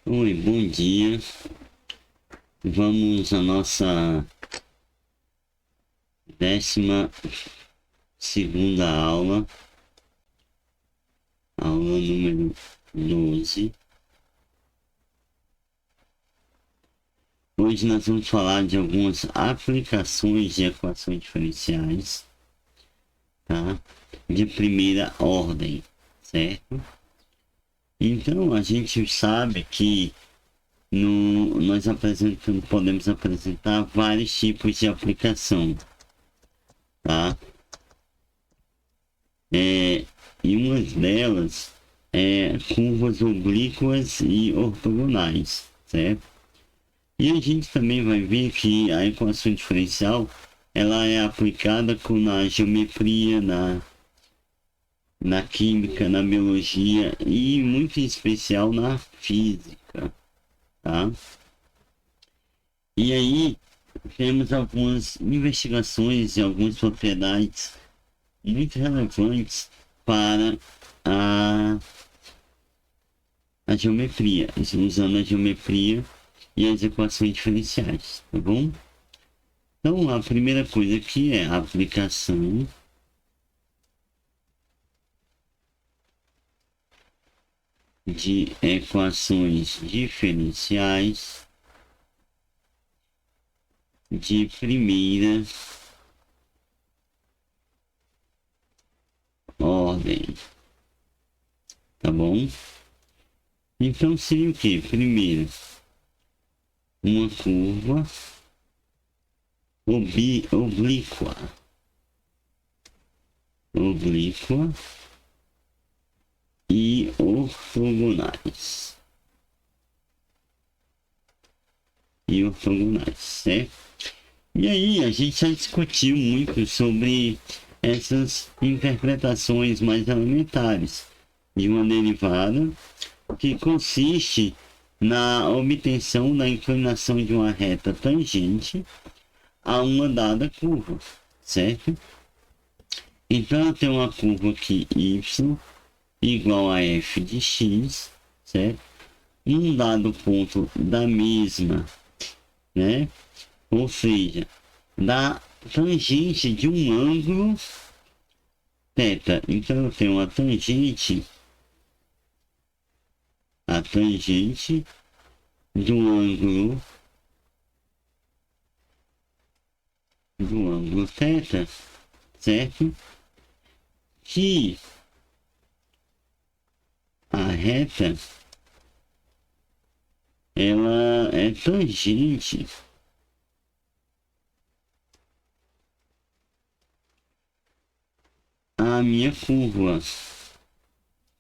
Oi, bom dia. Vamos à nossa 12ª aula, aula número 12. Hoje nós vamos falar de algumas aplicações de equações diferenciais, tá? De primeira ordem, certo? Então, a gente sabe que podemos apresentar vários tipos de aplicação, tá? E uma delas é curvas oblíquas e ortogonais, certo? E a gente também vai ver que a equação diferencial ela é aplicada na geometria, na química, na biologia e muito em especial na física, tá? E aí temos algumas investigações e algumas propriedades muito relevantes para a geometria, usando a geometria e as equações diferenciais, tá bom? Então, a primeira coisa aqui é a aplicação de equações diferenciais de primeira ordem, tá bom? Então, seria o que? Primeiro, uma curva oblíqua e ortogonais. Certo? E aí, a gente já discutiu muito sobre essas interpretações mais elementares de uma derivada que consiste na obtenção da inclinação de uma reta tangente a uma dada curva, certo? Então, eu tenho uma curva aqui y igual a f de x, certo? Um dado ponto da mesma, né? Ou seja, da tangente de um ângulo θ. Então, eu tenho a tangente do ângulo θ, certo? Que a reta ela é tangente à minha curva,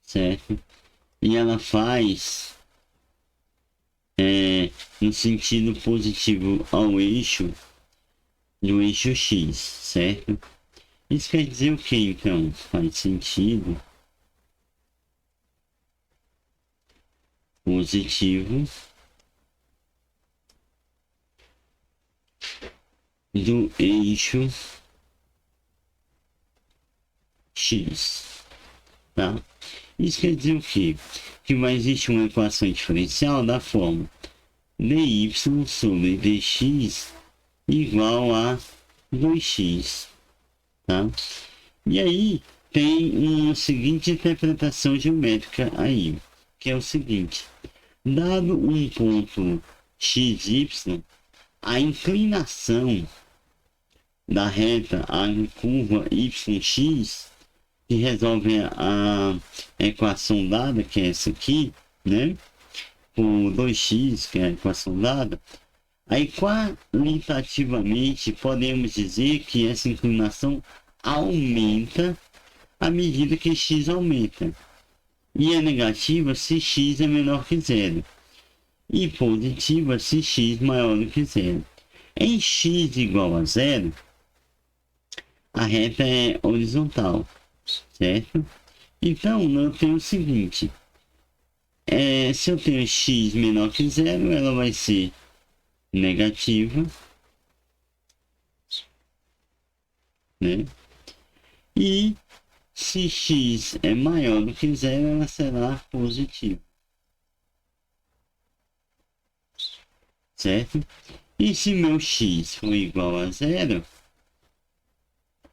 certo? E ela faz no sentido positivo ao eixo do eixo x, certo? Isso quer dizer o que então? Faz sentido positivo do eixo x, tá? Isso quer dizer o quê? Que vai existir uma equação diferencial da forma dy sobre dx igual a 2x, tá? E aí tem uma seguinte interpretação geométrica aí, que é o seguinte: dado um ponto xy, a inclinação da reta à curva yx, que resolve a equação dada, que é essa aqui, né? Por 2x, que é a equação dada, aí qualitativamente podemos dizer que essa inclinação aumenta à medida que x aumenta. E é negativa se x é menor que zero. E positiva se x maior do que zero. Em x igual a zero, a reta é horizontal, certo? Então, eu tenho o seguinte: se eu tenho x menor que zero, ela vai ser negativa, né? E se x é maior do que zero, ela será positiva. certo? E se meu x for igual a zero,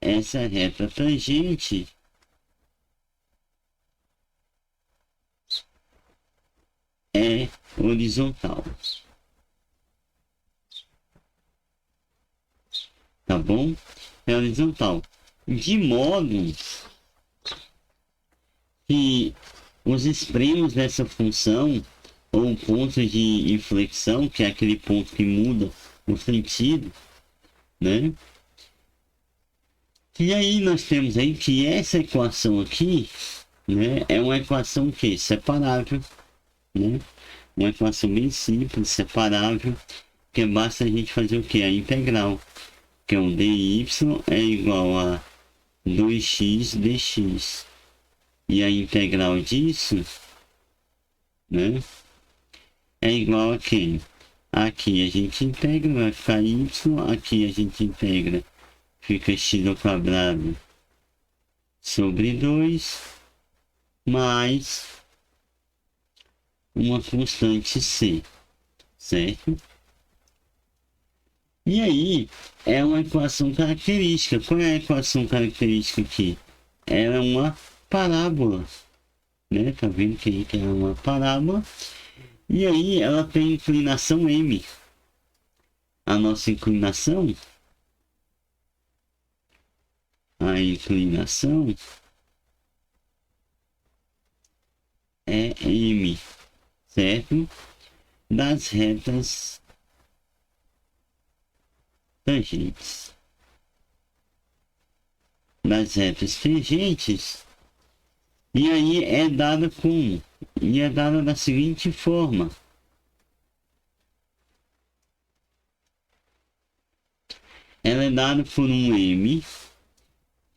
essa reta tangente é horizontal. Tá bom? É horizontal. De modo que os extremos dessa função, ou ponto de inflexão, que é aquele ponto que muda o sentido, né? E aí nós temos aí que essa equação aqui, né, é uma equação que separável, né? Uma equação bem simples, separável, que basta a gente fazer o que? A integral, que é um dy é igual a 2x dx. E a integral disso, né, é igual a quem? Aqui a gente integra, vai ficar y, aqui a gente integra, fica x ao quadrado sobre 2, mais uma constante c, certo? E aí, é uma equação característica. Qual é a equação característica aqui? Ela é uma parábola, né? Tá vendo que é uma parábola? E aí, ela tem inclinação m. A nossa inclinação, é m, certo? Das retas tangentes. Das retas tangentes. E aí é dada como? E é dada da seguinte forma. Ela é dada por um m,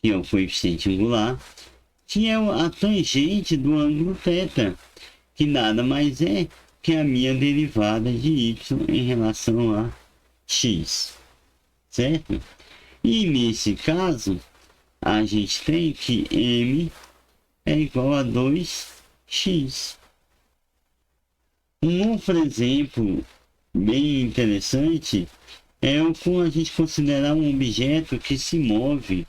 que é o coeficiente angular, que é a tangente do ângulo θ, que nada mais é que a minha derivada de y em relação a x, certo? E nesse caso, a gente tem que m é igual a 2x. Um outro exemplo bem interessante é o a gente considerar um objeto que se move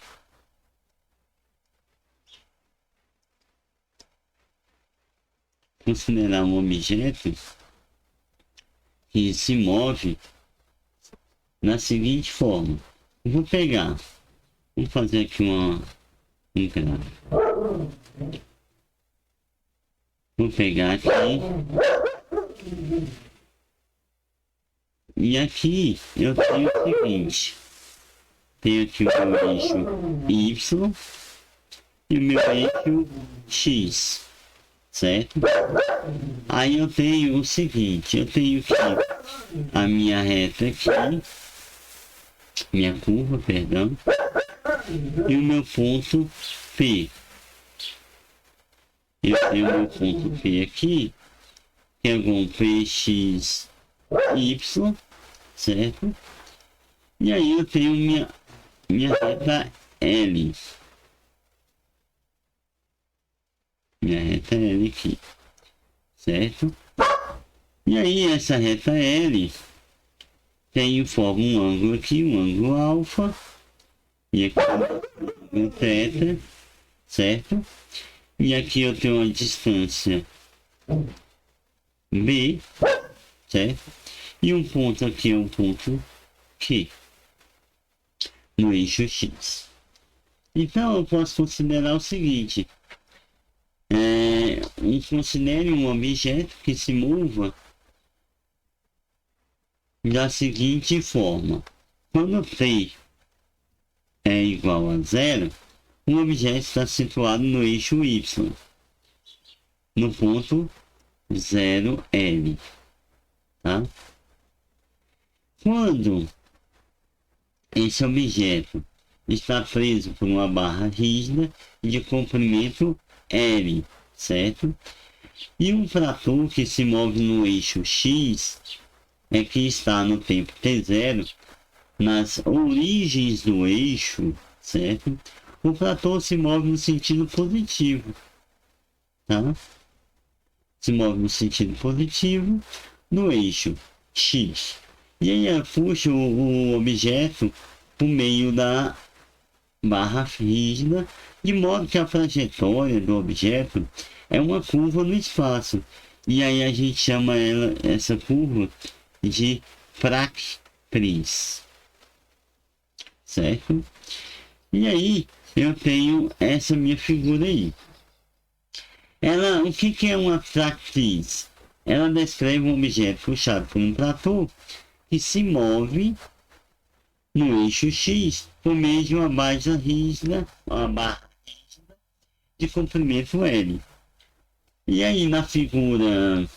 na seguinte forma. Vamos fazer aqui um gráfico. Vou pegar aqui. E aqui eu tenho o seguinte. Tenho aqui o meu eixo Y e o meu eixo X. Certo? Aí eu tenho o seguinte. Eu tenho aqui a minha reta aqui. Minha curva, perdão. E o meu ponto P. Eu tenho o meu ponto P aqui, que é igual px y, certo? E aí eu tenho minha reta L. Minha reta L aqui, certo? E aí essa reta L forma um ângulo aqui, um ângulo alfa, e aqui um ângulo θ, certo? E aqui eu tenho uma distância B, certo? E um ponto aqui é um ponto Q, no eixo X. Então eu posso considerar o seguinte. Considere um objeto que se mova da seguinte forma. Quando t é igual a zero, o objeto está situado no eixo Y, no ponto 0L. Tá? Quando esse objeto está preso por uma barra rígida de comprimento L, certo? E um trator que se move no eixo X é que está no tempo t0, nas origens do eixo, certo? O trator se move no sentido positivo, tá? Se move no sentido positivo no eixo X. E aí eu puxo o objeto por meio da barra rígida, de modo que a trajetória do objeto é uma curva no espaço. E aí a gente chama essa curva de fractriz, certo? E aí eu tenho essa minha figura aí. O que é uma fractriz? Ela descreve um objeto puxado por um trator que se move no eixo X por meio de uma barra rígida de comprimento L. E aí na figura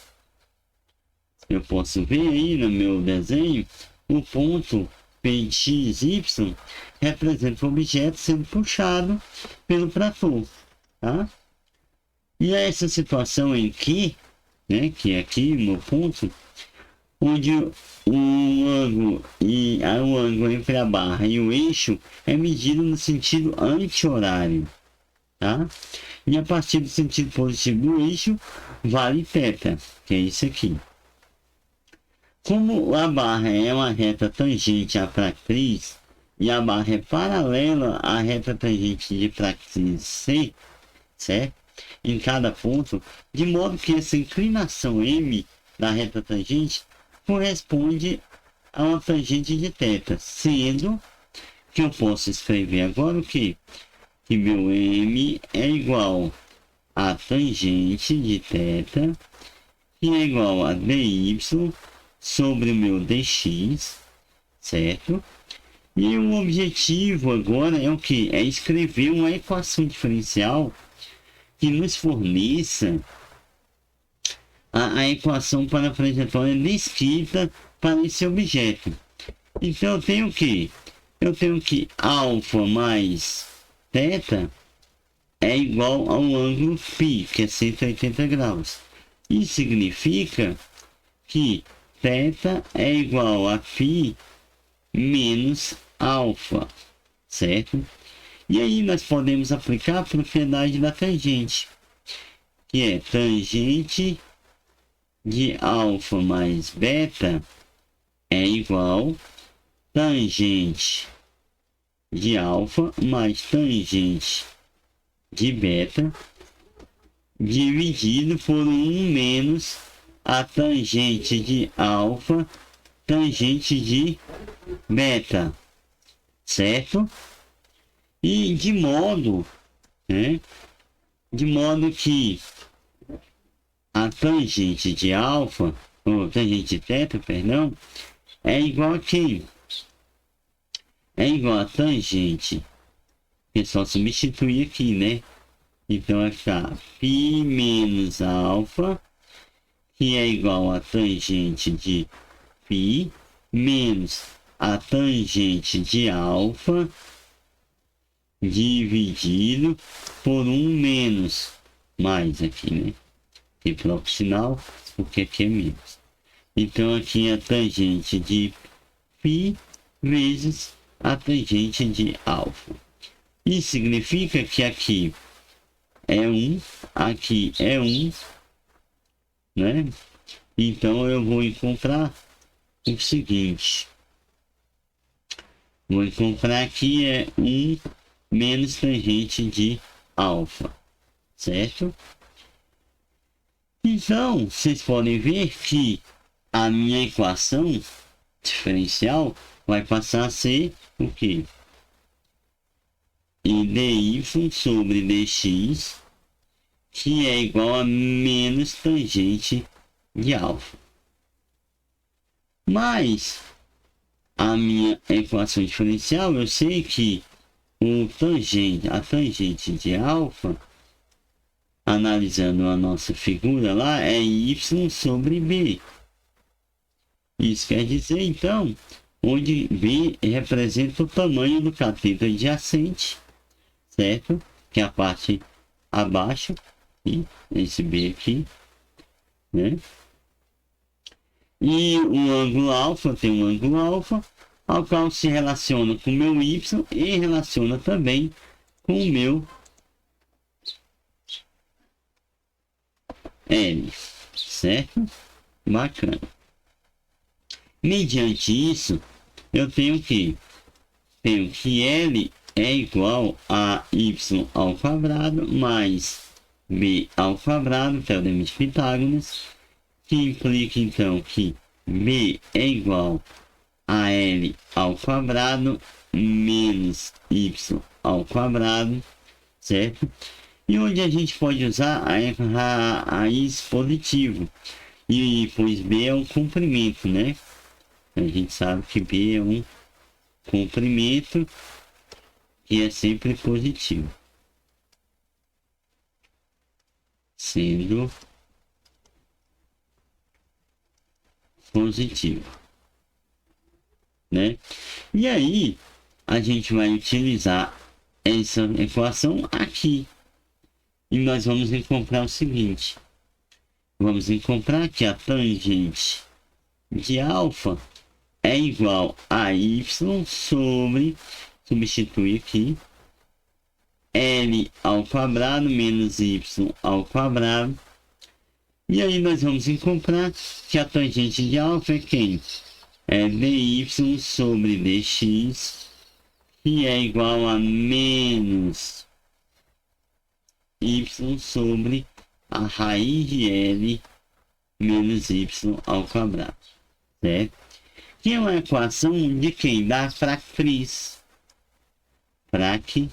eu posso ver aí no meu desenho o ponto PXY representa o objeto sendo puxado pelo trator, tá? E essa situação em que, né, que é aqui no ponto, onde o ângulo entre a barra e o eixo é medido no sentido anti-horário, tá? E a partir do sentido positivo do eixo, vale θ, que é isso aqui. Como a barra é uma reta tangente à fractriz e a barra é paralela à reta tangente de fractriz C, certo? Em cada ponto, de modo que essa inclinação M da reta tangente corresponde a uma tangente de θ, sendo que eu posso escrever agora o quê? Que meu M é igual a tangente de θ, que é igual a dy sobre o meu dx, certo? E o objetivo agora é o que? É escrever uma equação diferencial que nos forneça a equação para a trajetória descrita para esse objeto. Então eu tenho o que? Eu tenho que alfa mais θ é igual ao ângulo φ, que é 180 graus. Isso significa que θ é igual a φ menos alfa, certo? E aí nós podemos aplicar a propriedade da tangente, que é tangente de alfa mais beta é igual tangente de alfa mais tangente de beta dividido por 1 menos a tangente de alfa tangente de beta, certo? E de modo, né, de modo que a tangente de alfa, ou tangente de θ, perdão, é igual a quem? É igual a tangente, é só substituir aqui, né? Então vai ficar φ menos alfa, que é igual a tangente de φ, menos a tangente de alfa, dividido por 1 menos, mais aqui, né? Tem próprio sinal, porque aqui é menos. Então aqui é a tangente de φ vezes a tangente de alfa. Isso significa que aqui é 1, aqui é 1, né? Então eu vou encontrar o seguinte. Vou encontrar aqui é 1 menos tangente de alfa, certo? Então, vocês podem ver que a minha equação diferencial vai passar a ser o quê? E dy sobre dx, que é igual a menos tangente de alfa. Mas a minha equação diferencial, eu sei que a tangente de alfa, analisando a nossa figura lá, é y sobre b. Isso quer dizer, então, onde b representa o tamanho do cateto adjacente, certo? Que é a parte abaixo, e esse b aqui, né? E o ângulo alfa, tem um ângulo alfa, ao qual se relaciona com o meu y e relaciona também com o meu L, certo? Bacana. Mediante isso, eu tenho que L é igual a y ao quadrado mais b ao quadrado, teorema de Pitágoras, que implica então que b é igual a L ao quadrado menos y ao quadrado, certo? E onde a gente pode usar a raiz positivo. E pois B é um comprimento, né? A gente sabe que B é um comprimento que é sempre positivo. Sendo positivo, né? E aí, a gente vai utilizar essa equação aqui. E nós vamos encontrar o seguinte. Vamos encontrar que a tangente de alfa é igual a y sobre, substitui aqui, L ao quadrado menos y ao quadrado. E aí nós vamos encontrar que a tangente de alfa é quem? É dy sobre dx, que é igual a menos y sobre a raiz de L menos y ao quadrado, certo? Que é uma equação de quem? Da Frac-Price. Frac-Price.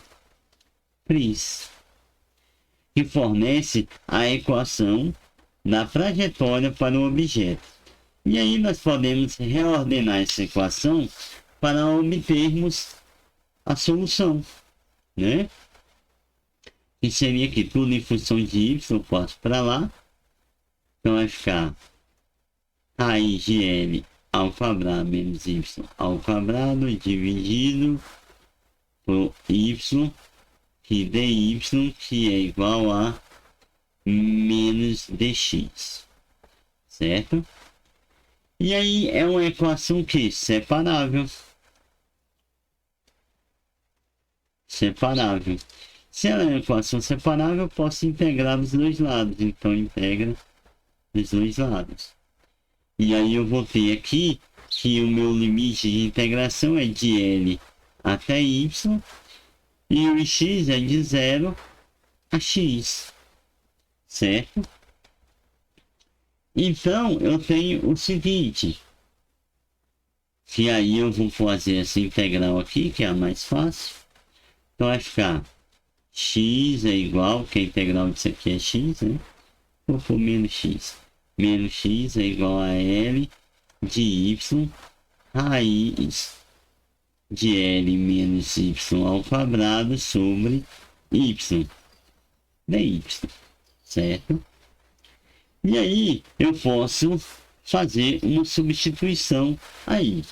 Que fornece a equação da trajetória para o objeto. E aí nós podemos reordenar essa equação para obtermos a solução, né? Que seria aqui tudo em função de y, eu posso para lá. Então vai ficar raiz de L ao quadrado menos y ao quadrado dividido por y, que dy, que é igual a menos dx, certo? E aí é uma equação que separável. Se ela é uma equação separável, eu posso integrar os dois lados. Então integra os dois lados. E aí eu vou ter aqui que o meu limite de integração é de L até Y. E o x é de 0 a x. Certo? Então eu tenho o seguinte. Que aí eu vou fazer essa integral aqui, que é a mais fácil. Então vai ficar x é igual, que a integral disso aqui é x, né? Vou pôr menos x. Menos x é igual a L de y raiz de L menos y ao quadrado sobre y dy, certo? E aí eu posso fazer uma substituição aí,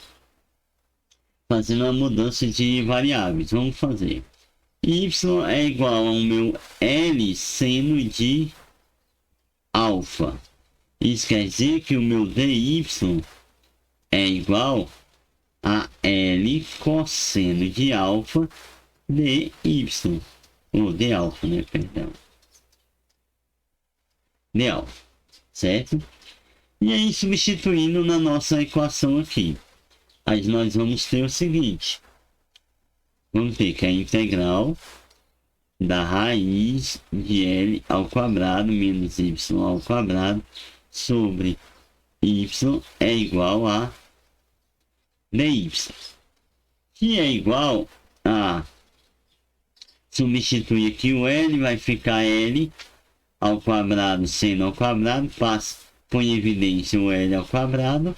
fazendo uma mudança de variáveis. Vamos fazer. Y é igual ao meu L seno de alfa. Isso quer dizer que o meu dy é igual a L cosseno de alfa dy. Ou de alfa, né? Perdão. De alfa, certo? E aí, substituindo na nossa equação aqui, aí nós vamos ter o seguinte. Vamos ter que a integral da raiz de L ao quadrado menos y ao quadrado sobre y é igual a dy, que é igual a, substituir aqui o L, vai ficar L ao quadrado seno ao quadrado, põe em evidência o L ao quadrado,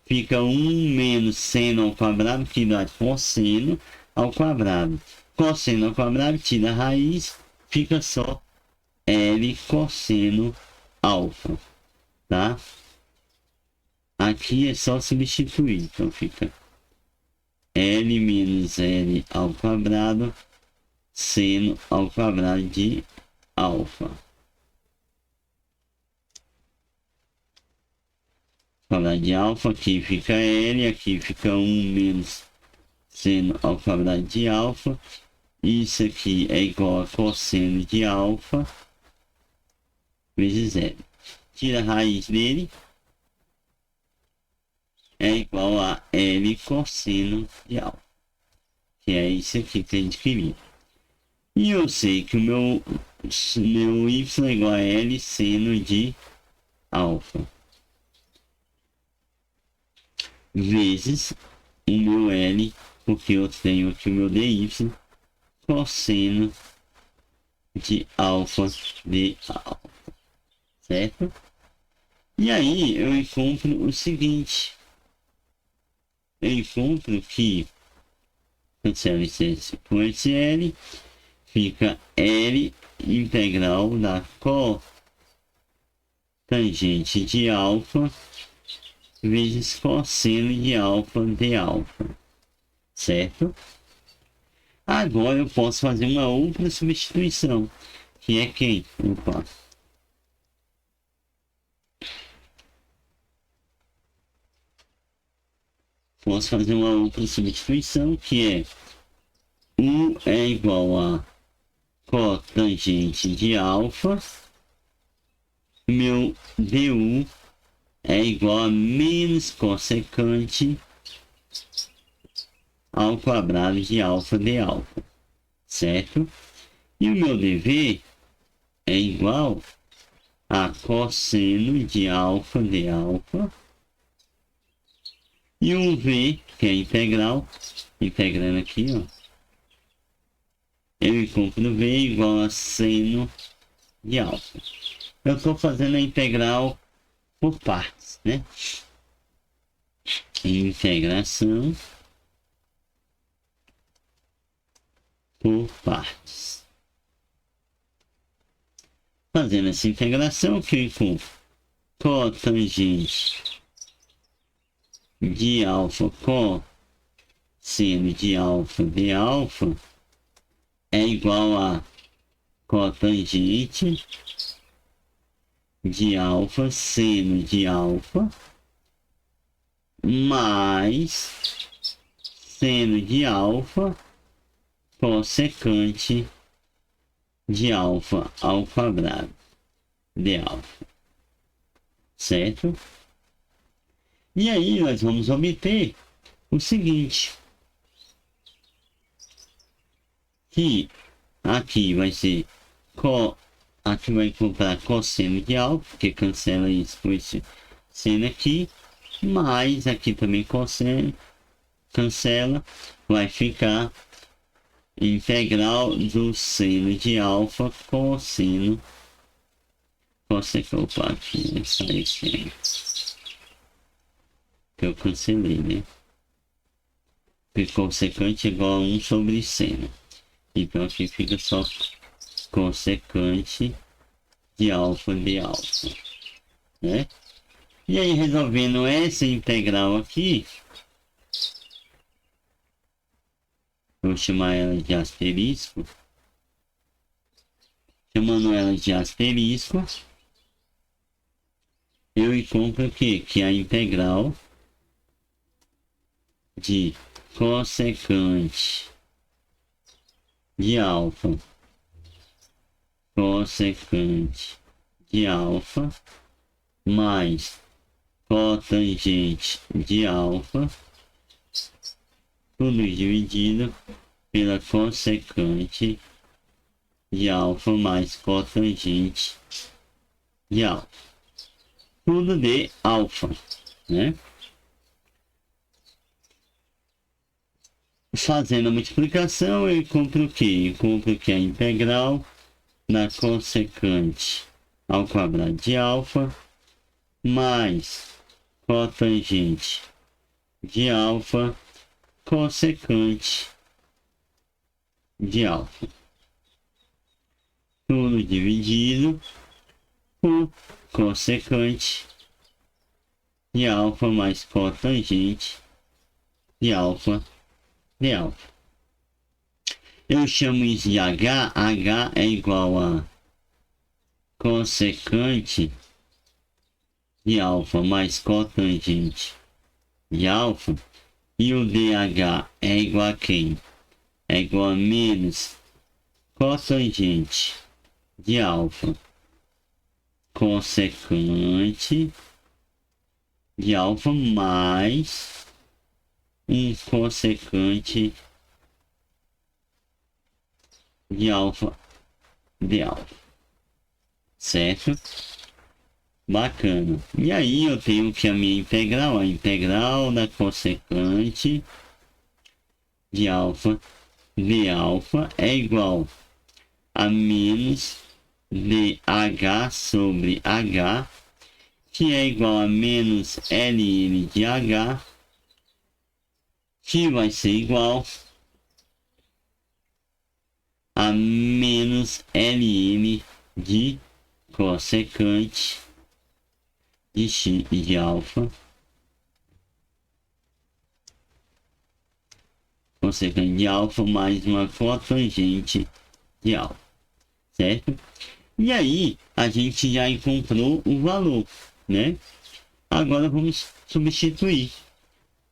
fica 1 menos seno ao quadrado, que dá cosseno ao quadrado. Cosseno ao quadrado, tira a raiz, fica só L cosseno alfa, tá? Aqui é só substituir, então fica L menos L ao quadrado, seno ao quadrado de alfa. Quadrado de alfa, aqui fica L, aqui fica 1 menos seno ao quadrado de alfa. Isso aqui é igual a cosseno de alfa vezes 0. Tira a raiz dele. É igual a L cosseno de alfa. Que é isso aqui que a gente queria. E eu sei que o meu y é igual a L seno de alfa. Vezes o meu L, porque eu tenho aqui o meu dy, cosseno de alfa de alfa. Certo? E aí eu encontro o seguinte. Eu encontro que cancela esse com esse L, fica L integral da cotangente de alfa vezes cosseno de alfa de alfa, certo? Agora eu posso fazer uma outra substituição, que é quem? Opa. Posso fazer uma outra substituição, que é U é igual a cotangente de alfa, meu du é igual a menos cossecante ao quadrado de alfa de alfa, certo? E o meu dv é igual a cosseno de alfa de alfa, e o v, que é integral, integrando aqui, ó, eu encontro v igual a seno de alfa. Eu estou fazendo a integral por partes, né? Integração por partes. Fazendo essa integração, que eu encontro cotangente de alfa cosseno de alfa de alfa é igual a cotangente de alfa seno de alfa mais seno de alfa cossecante de alfa ao quadrado de alfa, certo? E aí nós vamos obter o seguinte, que aqui vai ser aqui vai encontrar cosseno de alfa, porque cancela isso com esse seno aqui, mais aqui também cosseno, cancela, vai ficar integral do seno de alfa cosseno cossecante, opa, aqui, essa aí que eu cancelei, né? Porque cossecante é igual a 1 sobre seno. Então aqui fica só cossecante de alfa, né? E aí, resolvendo essa integral aqui, vou chamar ela de asterisco. Chamando ela de asterisco, eu encontro o quê? Que a integral de cossecante de alfa cossecante de alfa mais cotangente de alfa, tudo dividido pela cossecante de alfa mais cotangente de alfa, tudo de alfa, né? Fazendo a multiplicação, eu encontro o quê? Encontro que a integral da cossecante ao quadrado de alfa mais cotangente de alfa cossecante de alfa, tudo dividido por cossecante de alfa mais cotangente de alfa de alfa. Eu chamo isso de H. H é igual a cossecante de alfa mais cotangente de alfa. E o DH é igual a quem? É igual a menos cotangente de alfa cossecante de alfa mais um cossecante de alfa de alfa, certo? Bacana. E aí eu tenho que a minha integral, a integral da cossecante de alfa é igual a menos dh sobre h, que é igual a menos ln de h, que vai ser igual a menos ln de cossecante de x de alfa, cossecante de alfa mais uma cotangente de alfa, certo? E aí a gente já encontrou o valor, né? Agora vamos substituir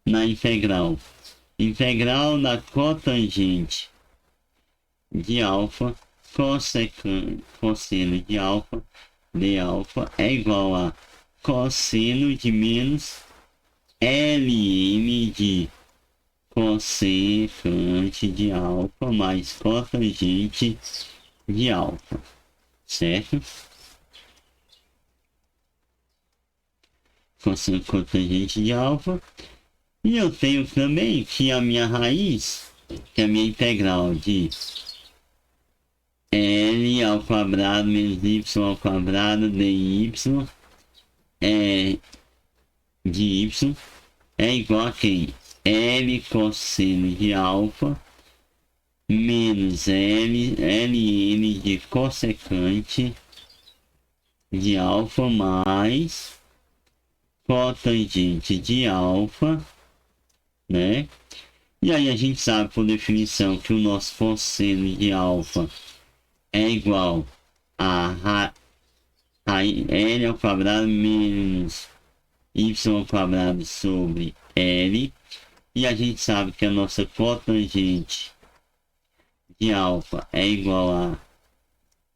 na integral. Integral da cotangente de alfa, cosseno de alfa é igual a cosseno de menos ln de cossecante de alfa mais cotangente de alfa, certo? Cotangente de alfa. E eu tenho também que a minha raiz, que é a minha integral de L ao quadrado menos Y ao quadrado dy de Y é igual a quem? L cosseno de alfa menos ln de cossecante de alfa mais cotangente de alfa, né? E aí a gente sabe por definição que o nosso cosseno de alfa é igual a L ao quadrado menos Y ao quadrado sobre L. E a gente sabe que a nossa cotangente de alfa é igual a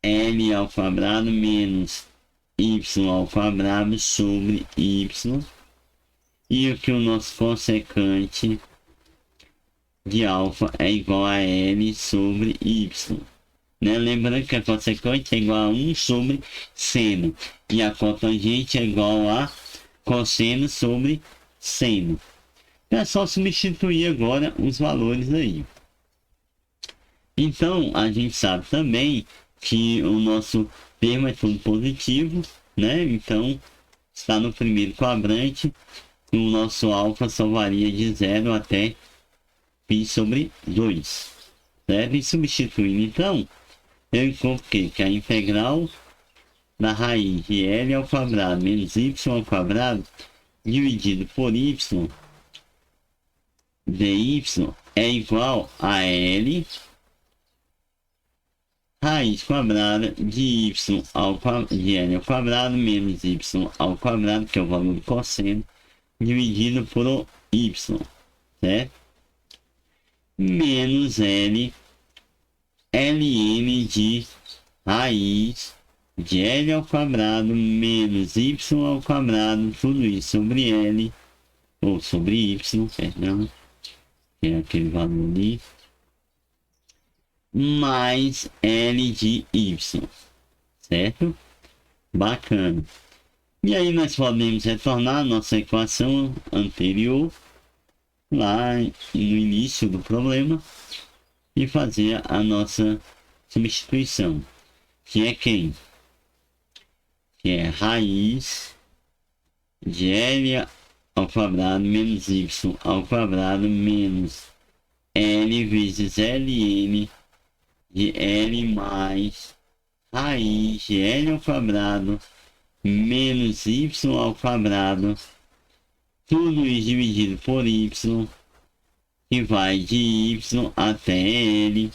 L ao quadrado menos Y ao quadrado sobre Y. E que o nosso cossecante de alfa é igual a L sobre Y. Né? Lembrando que a cossecante é igual a 1 sobre seno. E a cotangente é igual a cosseno sobre seno. É só substituir agora os valores aí. Então, a gente sabe também que o nosso termo é tudo positivo, né? Então, está no primeiro quadrante. O nosso alfa só varia de 0 até π sobre 2. Certo? E substituindo, então, eu encontrei que a integral da raiz de L ao quadrado menos Y ao quadrado dividido por Y dy é igual a L raiz quadrada de Y de L ao quadrado menos Y ao quadrado, que é o valor do cosseno, dividido por Y, certo? Menos L ln de raiz de L ao quadrado menos Y ao quadrado, tudo isso sobre L, ou sobre Y, perdão, que é aquele valor ali, mais L de Y, certo? Bacana. E aí nós podemos retornar a nossa equação anterior, lá no início do problema, e fazer a nossa substituição, que é quem? Que é raiz de L ao quadrado menos Y ao quadrado menos L vezes Ln de L mais raiz de L ao quadrado menos Y ao quadrado, tudo isso dividido por Y, que vai de Y até L,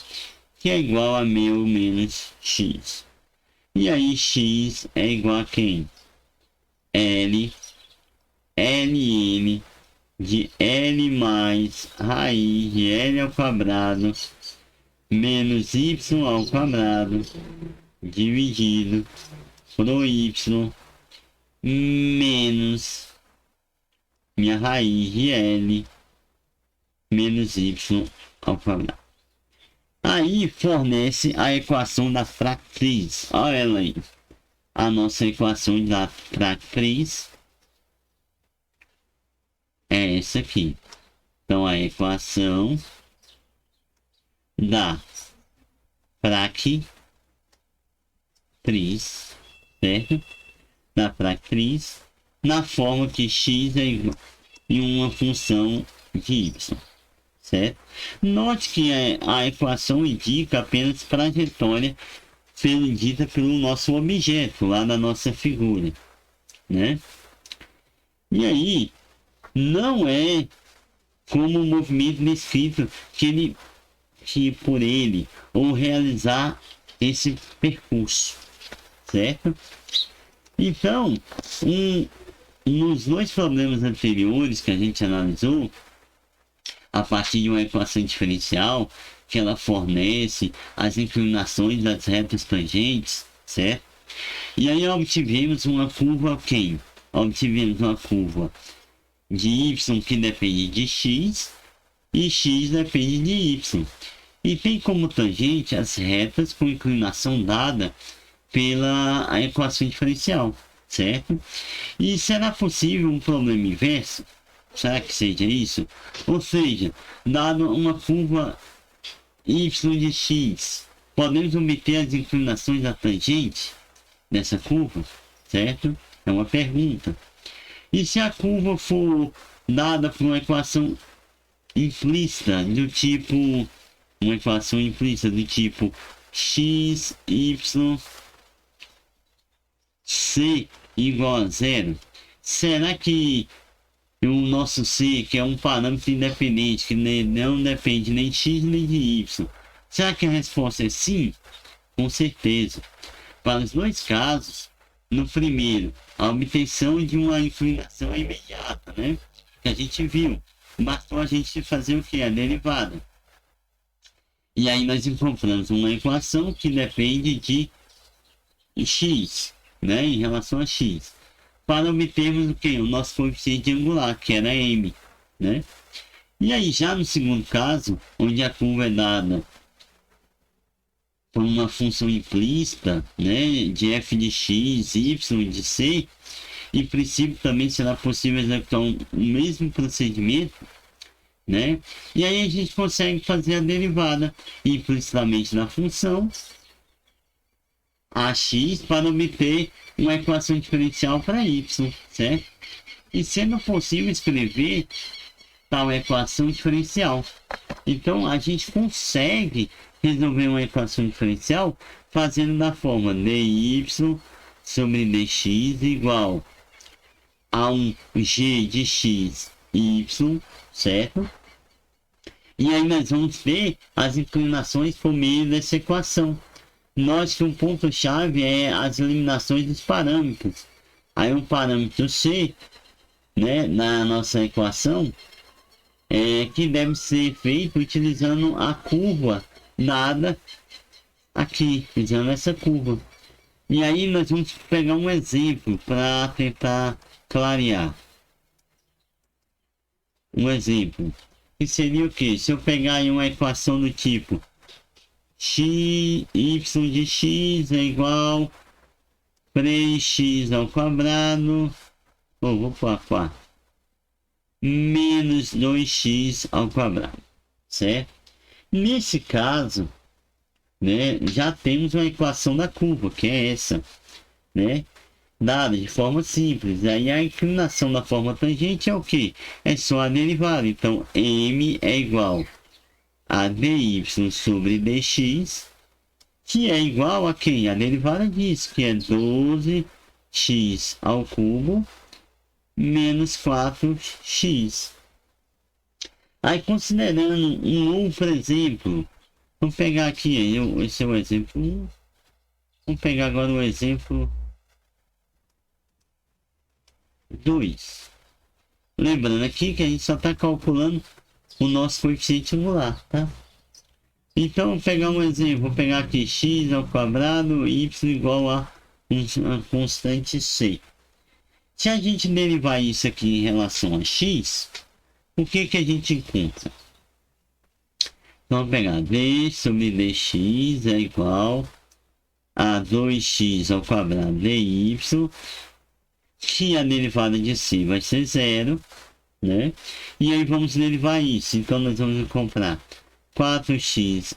que é igual a meu menos X. E aí X é igual a quem? Ln de L mais raiz de L ao quadrado menos Y ao quadrado dividido por Y menos minha raiz de L menos Y ao quadrado. Aí fornece a equação da fratriz. Olha ela aí. A nossa equação da fratriz é essa aqui. Então a equação da fratriz, certo? Da fratriz na forma que x é igual a uma função de y, certo? Note que a equação indica apenas trajetória dita pelo nosso objeto lá na nossa figura, né? E aí não é como o movimento descrito que por ele ou realizar esse percurso, certo? Então, nos dois problemas anteriores que a gente analisou, a partir de uma equação diferencial, que ela fornece as inclinações das retas tangentes, certo? E aí obtivemos uma curva quem? Obtivemos uma curva de y que depende de x e x depende de y. E tem como tangente as retas com inclinação dada pela equação diferencial, certo? E será possível um problema inverso? Será que seja isso? Ou seja, dado uma curva y de x, podemos obter as inclinações da tangente dessa curva, certo? É uma pergunta. E se a curva for dada por uma equação implícita do tipo, x, y, c igual a zero, será que o nosso c, que é um parâmetro independente, que não depende nem de x nem de y, será que a resposta é sim? Com certeza. Para os dois casos, no primeiro, a obtenção de uma inclinação é imediata, né? Que a gente viu. Bastou a gente fazer o que? A derivada. E aí nós encontramos uma equação que depende de x, né? Em relação a x. Para obtermos o que? O nosso coeficiente angular, que era m, né? E aí, já no segundo caso, onde a curva é dada por uma função implícita, né, de f de x, y de c, em princípio também será possível executar o mesmo procedimento, né? E aí a gente consegue fazer a derivada implicitamente da função ax para obter uma equação diferencial para y, certo? E sendo possível escrever tal equação diferencial. Então a gente consegue resolver uma equação diferencial fazendo da forma dy sobre dx igual a um g de x y, certo? E aí nós vamos ver as inclinações por meio dessa equação. Nós que um ponto-chave é as eliminações dos parâmetros. Aí um parâmetro c, né, na nossa equação, que deve ser feito utilizando a curva dada aqui, usando essa curva. E aí nós vamos pegar um exemplo para tentar clarear. Um exemplo, que seria o que? Se eu pegar aí uma equação do tipo y de x é igual 3x ao quadrado, vou pôr 4, menos 2x ao quadrado, certo? Nesse caso, né, já temos uma equação da curva, que é essa, né, dada de forma simples. Aí a inclinação da forma tangente é o que? É só a derivada. Então, m é igual a dy sobre dx, que é igual a quem? A derivada disso, que é 12x ao cubo menos 4x. Aí, considerando um outro exemplo, vamos pegar aqui, esse é o exemplo 1. Vamos pegar agora o exemplo 2. Lembrando aqui que a gente só está calculando o nosso coeficiente angular, tá? Então, vou pegar um exemplo, vou pegar aqui x ao quadrado, y igual a uma constante c. Se a gente derivar isso aqui em relação a x, o que que a gente encontra? Então, vamos pegar d sobre dx é igual a 2x ao quadrado dy, que a derivada de c vai ser zero, né? E aí vamos derivar isso. Então, nós vamos encontrar 4xy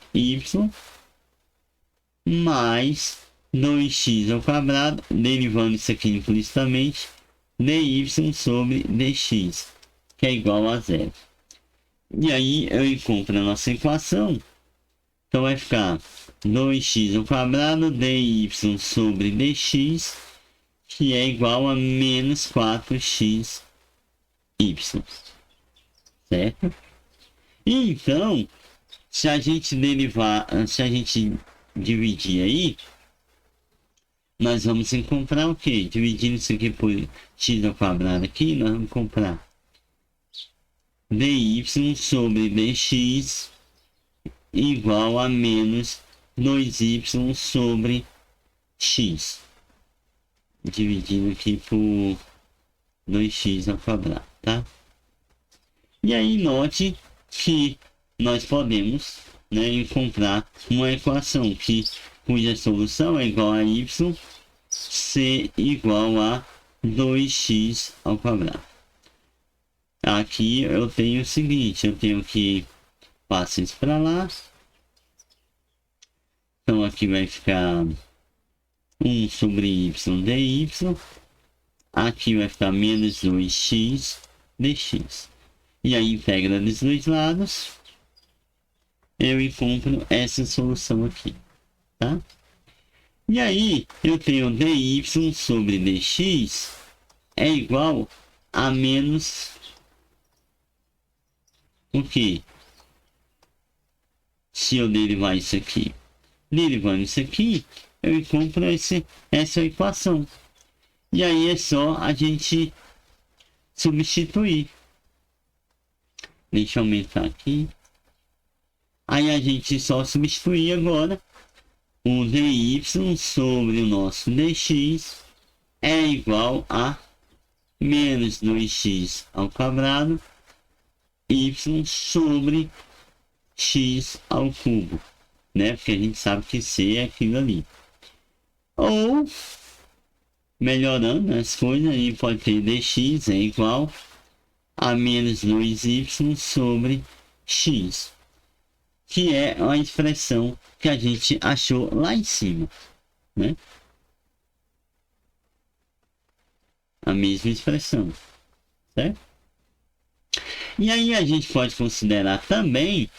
mais 2x ao quadrado, derivando isso aqui implicitamente, dy sobre dx, que é igual a zero. E aí eu encontro a nossa equação. Então vai ficar 2x ao quadrado dy sobre dx, que é igual a menos 4xy. Certo? Então, se a gente dividir aí, nós vamos encontrar o quê? Dividindo isso aqui por x ao quadrado aqui, nós vamos encontrar dy sobre dx igual a menos 2y sobre x. Dividindo aqui por 2x ao quadrado, tá? E aí note que nós podemos, né, encontrar uma equação cuja solução é igual a y, c igual a 2x ao quadrado. Aqui eu tenho o seguinte, eu tenho que passar isso para lá. Então aqui vai ficar 1 sobre y dy. Aqui vai ficar menos 2x dx. E aí integra dos dois lados. Eu encontro essa solução aqui, tá? E aí eu tenho dy sobre dx é igual a menos o que? Se eu derivar isso aqui, derivando isso aqui, eu encontro essa equação. E aí é só a gente substituir. Deixa eu aumentar aqui. Aí a gente só substituir agora o dy sobre o nosso dx é igual a menos 2x ao quadrado y sobre x ao cubo, né? Porque a gente sabe que c é aquilo ali. Ou, melhorando as coisas, a gente pode ter dx é igual a menos 2y sobre x, que é a expressão que a gente achou lá em cima, né? A mesma expressão, certo? E aí a gente pode considerar também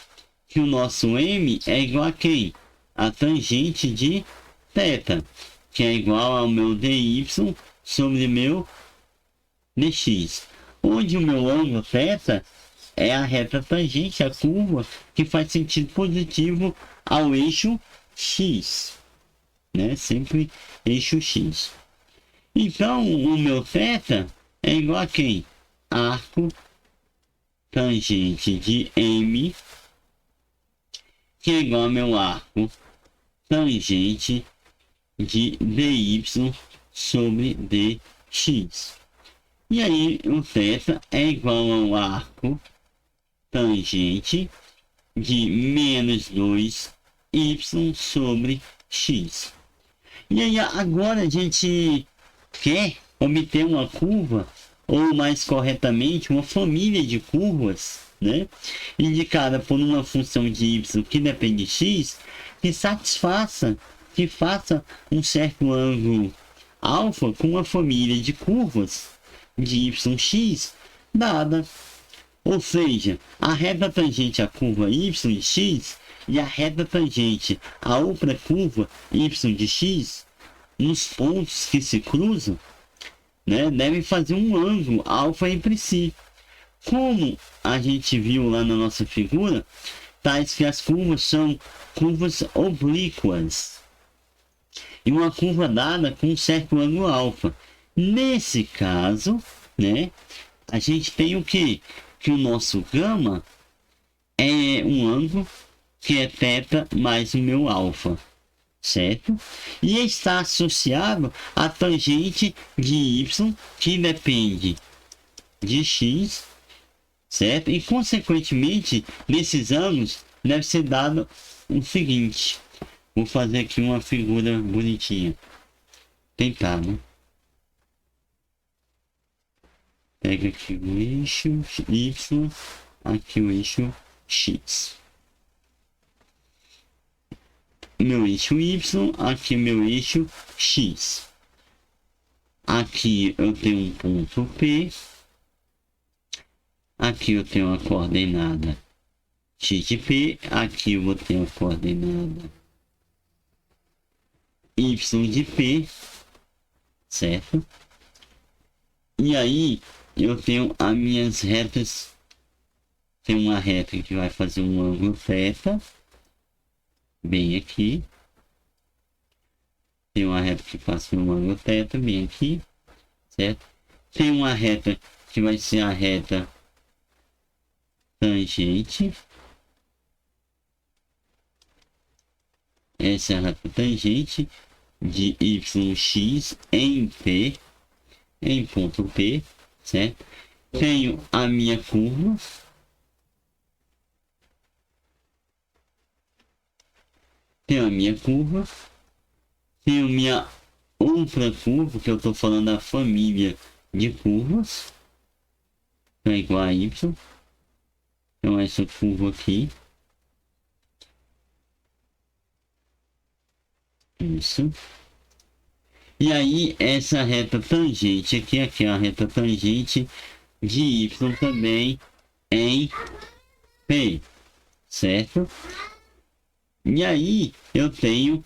que o nosso m é igual a quem? A tangente de θ, que é igual ao meu dy sobre meu dx, onde o meu ângulo θ é a reta tangente, a curva que faz sentido positivo ao eixo x, né? Sempre eixo x. Então, o meu θ é igual a quem? Arco tangente de m, que é igual ao meu arco tangente de dy sobre dx. E aí, o θ é igual ao arco tangente de menos 2y sobre x. E aí, agora a gente quer obter uma curva, ou mais corretamente, uma família de curvas, né, indicada por uma função de y que depende de x, que satisfaça, que faça um certo ângulo alfa com uma família de curvas de yx dada. Ou seja, a reta tangente à curva y de x e a reta tangente à outra curva y de x, nos pontos que se cruzam, né, devem fazer um ângulo alfa entre si. Como a gente viu lá na nossa figura, tais que as curvas são curvas oblíquas. E uma curva dada com um certo ângulo alfa. Nesse caso, né, a gente tem o quê? Que o nosso gama é um ângulo que é θ mais o meu alfa. certo? E está associado à tangente de y, que depende de x, certo? E, consequentemente, nesses ângulos, deve ser dado o seguinte. Vou fazer aqui uma figura bonitinha. Tentar, né? Pega aqui o eixo y, aqui o eixo x. Meu eixo y, aqui meu eixo x. Aqui eu tenho um ponto P. Aqui eu tenho a coordenada x de P. Aqui eu vou ter a coordenada y de P, certo? E aí eu tenho as minhas retas. Tem uma reta que vai fazer um ângulo θ, bem aqui. Tem uma reta que faz um ângulo θ, bem aqui, certo? Tem uma reta que vai ser a reta tangente. Essa é a reta tangente de yx em P, em ponto P, certo? Tenho a minha curva. Tenho a minha curva. Tenho minha outra curva, que eu estou falando da família de curvas. É igual a y. Então essa curva aqui. Isso. E aí essa reta tangente aqui é a reta tangente de y também em P, certo? E aí eu tenho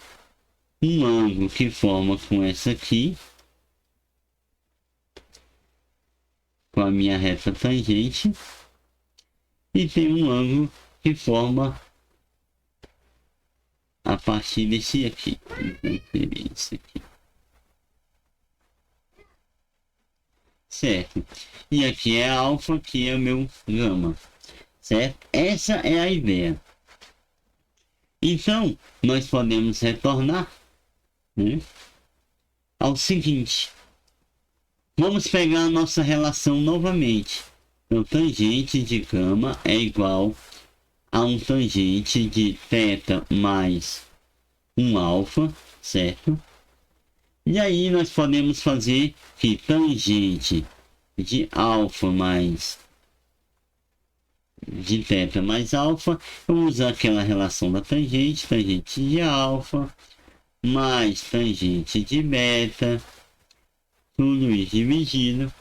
um ângulo que forma com essa aqui, com a minha reta tangente, e tem um ângulo que forma a partir desse aqui. Esse aqui. Certo? E aqui é alfa, aqui é o meu gama. Certo? Essa é a ideia. Então, nós podemos retornar, né, ao seguinte. Vamos pegar a nossa relação novamente. Então, tangente de gama é igual a um tangente de θ mais um alfa, certo? E aí nós podemos fazer que tangente de alfa mais de θ mais alfa, eu vou usar aquela relação da tangente, tangente de alfa mais tangente de beta, tudo isso dividido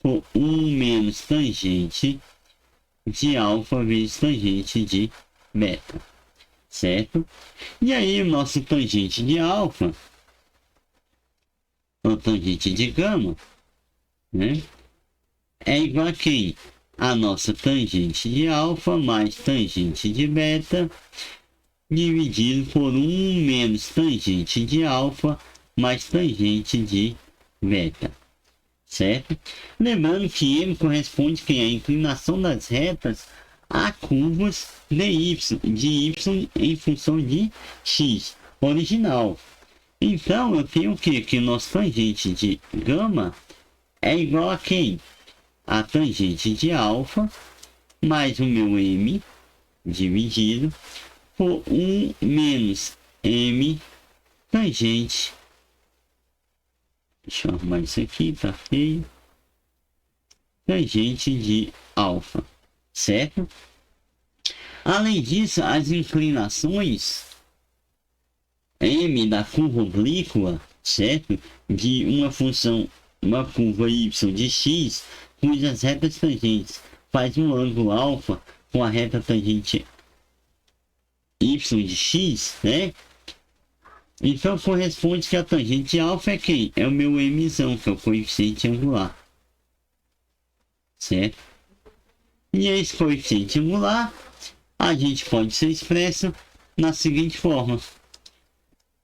por 1 menos tangente de alfa vezes tangente de beta, certo? E aí o nosso tangente de alfa, ou tangente de gama, né, é igual a quem? A nossa tangente de alfa mais tangente de beta dividido por 1 menos tangente de alfa mais tangente de beta, certo? Lembrando que M corresponde a inclinação das retas a curvas de y em função de x original. Então eu tenho o que? Que o nosso tangente de gama é igual a quem? A tangente de alfa mais o meu m dividido por 1 menos m tangente. Deixa eu arrumar isso aqui, tá feio. Tangente de alfa, certo? Além disso, as inclinações m da curva oblíqua, certo? De uma função, uma curva y de x, cujas retas tangentes faz um ângulo alfa com a reta tangente y de x, né? Então corresponde que a tangente de alfa é quem? É o meu mzão, que é o coeficiente angular, certo? E esse coeficiente angular a gente pode ser expresso na seguinte forma: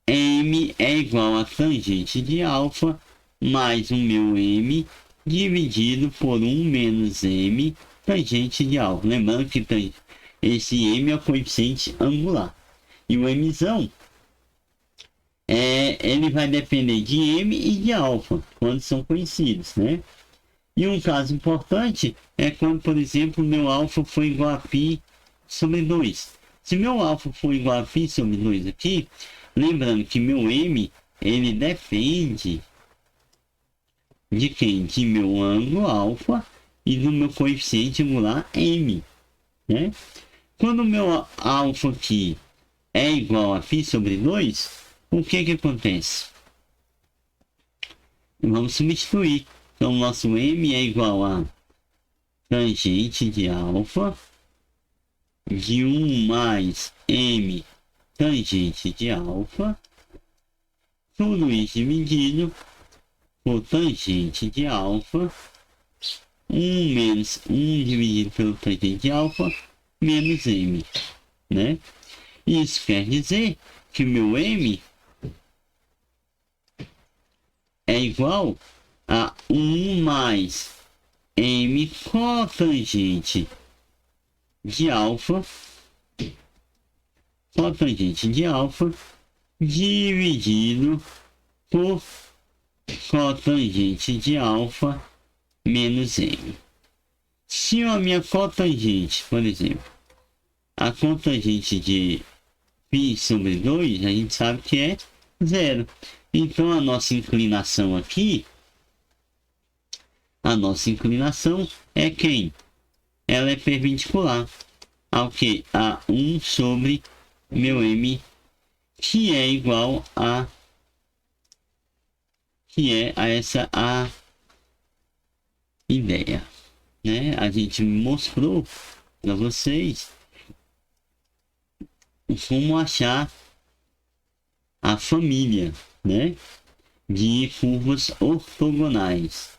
m é igual a tangente de alfa mais o meu m dividido por 1 menos m tangente de alfa. Lembrando que esse m é o coeficiente angular. E o mzão ele vai depender de m e de alfa, quando são conhecidos, né? E um caso importante é quando, por exemplo, meu alfa for igual a π sobre 2. Se meu alfa for igual a π sobre 2 aqui, lembrando que meu m, ele depende de quem? De meu ângulo alfa e do meu coeficiente angular m, né? Quando o meu alfa aqui é igual a π sobre 2, o que acontece? Vamos substituir. Então, nosso m é igual a tangente de alfa de 1 mais m tangente de alfa, tudo isso dividido por tangente de alfa, 1 menos 1 dividido pelo tangente de alfa, menos m, né? Isso quer dizer que meu m é igual a 1 mais m cotangente de alfa, dividido por cotangente de alfa menos m. Se a minha cotangente, por exemplo, a cotangente de π sobre 2, a gente sabe que é 0. Então, a nossa inclinação aqui, é quem? Ela é perpendicular ao que? A 1 sobre meu m, que é igual a essa ideia, né? A gente mostrou para vocês como achar a família, né, de curvas ortogonais,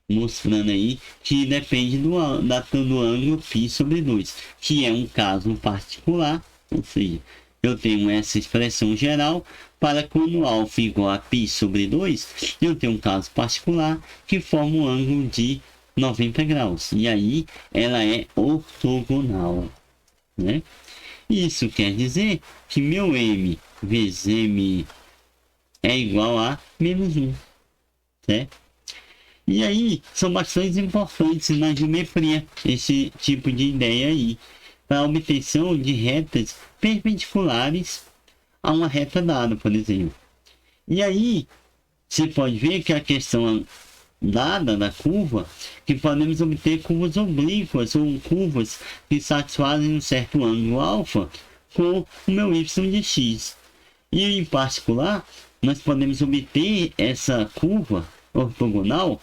mostrando aí que depende do ângulo π sobre 2, que é um caso particular, ou seja, eu tenho essa expressão geral para quando alfa igual a π sobre 2, eu tenho um caso particular que forma um ângulo de 90 graus, e aí ela é ortogonal, né? Isso quer dizer que meu m vezes m é igual a menos 1, certo? E aí, são bastante importantes na geometria, esse tipo de ideia aí, para a obtenção de retas perpendiculares a uma reta dada, por exemplo. E aí, você pode ver que a questão dada da curva, que podemos obter curvas oblíquas ou curvas que satisfazem um certo ângulo alfa com o meu y de x. E em particular, nós podemos obter essa curva ortogonal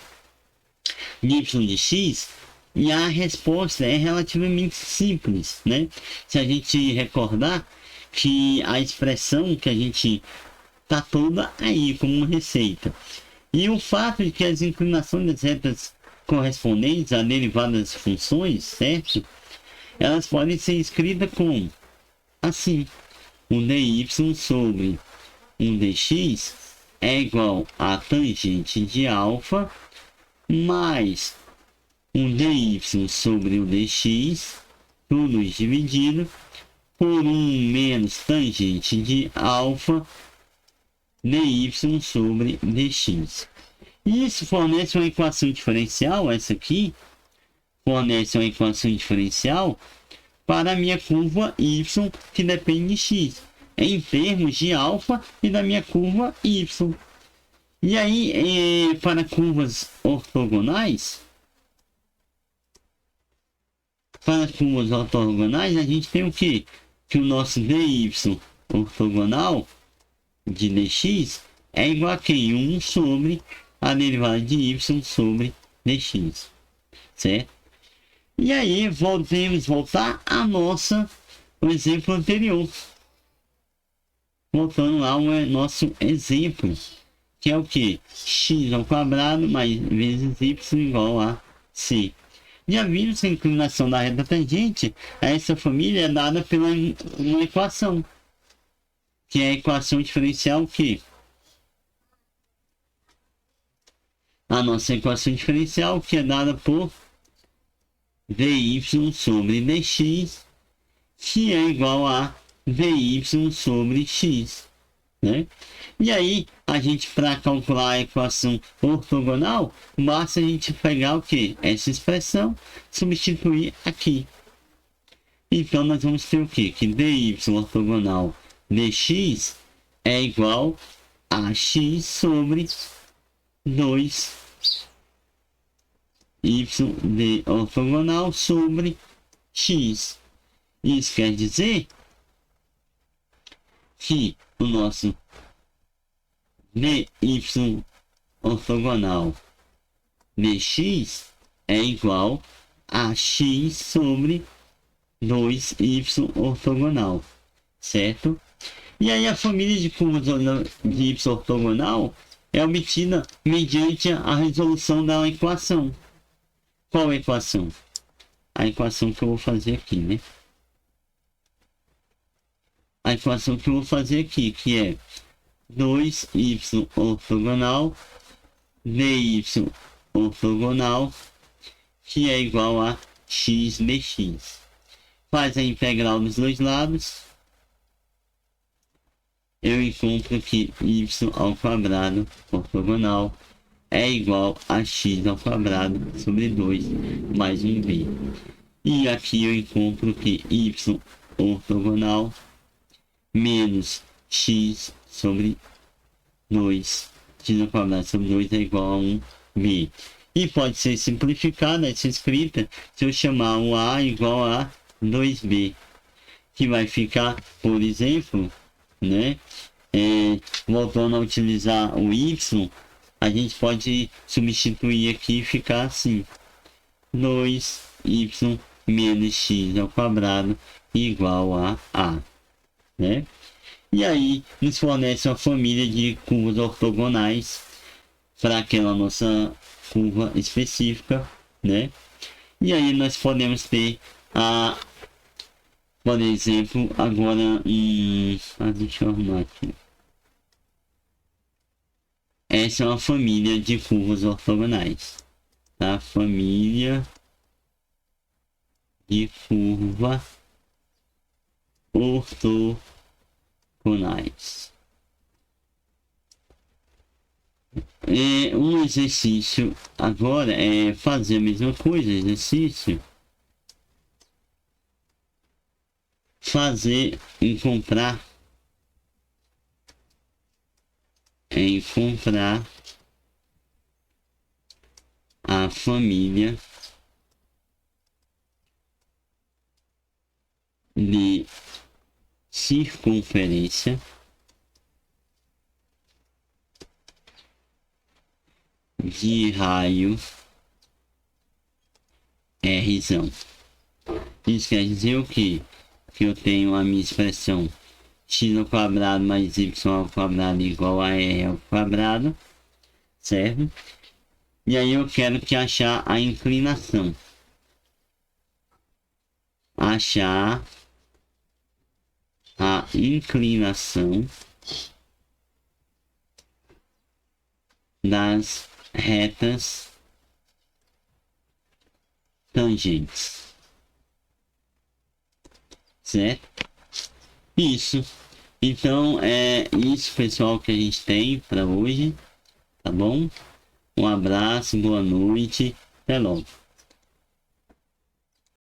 de y de x, e a resposta é relativamente simples, né? Se a gente recordar que a expressão que a gente está toda aí como receita. E o fato de que as inclinações das retas correspondentes a derivadas funções, certo? Elas podem ser escritas como assim: um dy sobre um dx é igual a tangente de alfa mais um dy sobre o dx, tudo dividido por 1 menos tangente de alfa dy sobre dx. Isso fornece uma equação diferencial, essa aqui fornece uma equação diferencial para a minha curva y que depende de x, em termos de alfa e da minha curva y. E aí, para curvas ortogonais, a gente tem o quê? Que o nosso dy ortogonal de dx é igual a quem? 1 sobre a derivada de y sobre dx, certo? E aí, voltar a o exemplo anterior. Voltando lá ao nosso exemplo, que é o que? X ao quadrado mais vezes y igual a c. Já vimos que a inclinação da reta tangente a essa família é dada pela uma equação, que é a equação diferencial que a nossa equação diferencial, que é dada por dy sobre dx, que é igual a dy sobre x, né? E aí, a gente, para calcular a equação ortogonal, basta a gente pegar o quê? Essa expressão, substituir aqui. Então, nós vamos ter o quê? Que dy ortogonal dx é igual a x sobre 2y de ortogonal sobre x. Isso quer dizer que o nosso dy ortogonal dx é igual a x sobre 2y ortogonal, certo? E aí a família de curvas de y ortogonal é obtida mediante a resolução da equação. Qual a equação? A equação que eu vou fazer aqui, né? A equação que eu vou fazer aqui, que é 2y ortogonal dy ortogonal, que é igual a x dx. Faz a integral dos dois lados. Eu encontro que y ao quadrado ortogonal é igual a x ao quadrado sobre 2 mais 1b. E aqui eu encontro que y ortogonal menos x sobre 2, x ao quadrado sobre 2 é igual a 1b. E pode ser simplificada essa escrita se eu chamar o a igual a 2b, que vai ficar, por exemplo, né? Voltando a utilizar o y, a gente pode substituir aqui e ficar assim: 2y menos x ao quadrado igual a, né? E aí nos fornece uma família de curvas ortogonais para aquela nossa curva específica, né? E aí nós podemos ter por exemplo, agora deixa eu arrumar aqui. Essa é uma família de curvas ortogonais, tá? Família de curva ortogonais. Um exercício agora é fazer a mesma coisa, exercício. Encontrar a família de circunferência de raio R. Isso quer dizer o quê? Que eu tenho a minha expressão x ao quadrado mais y ao quadrado igual a r ao quadrado, certo? E aí eu quero que achar a inclinação. Achar a inclinação das retas tangentes. Certo? Isso. Então é isso, pessoal, que a gente tem para hoje, tá bom? Um abraço, boa noite, até logo.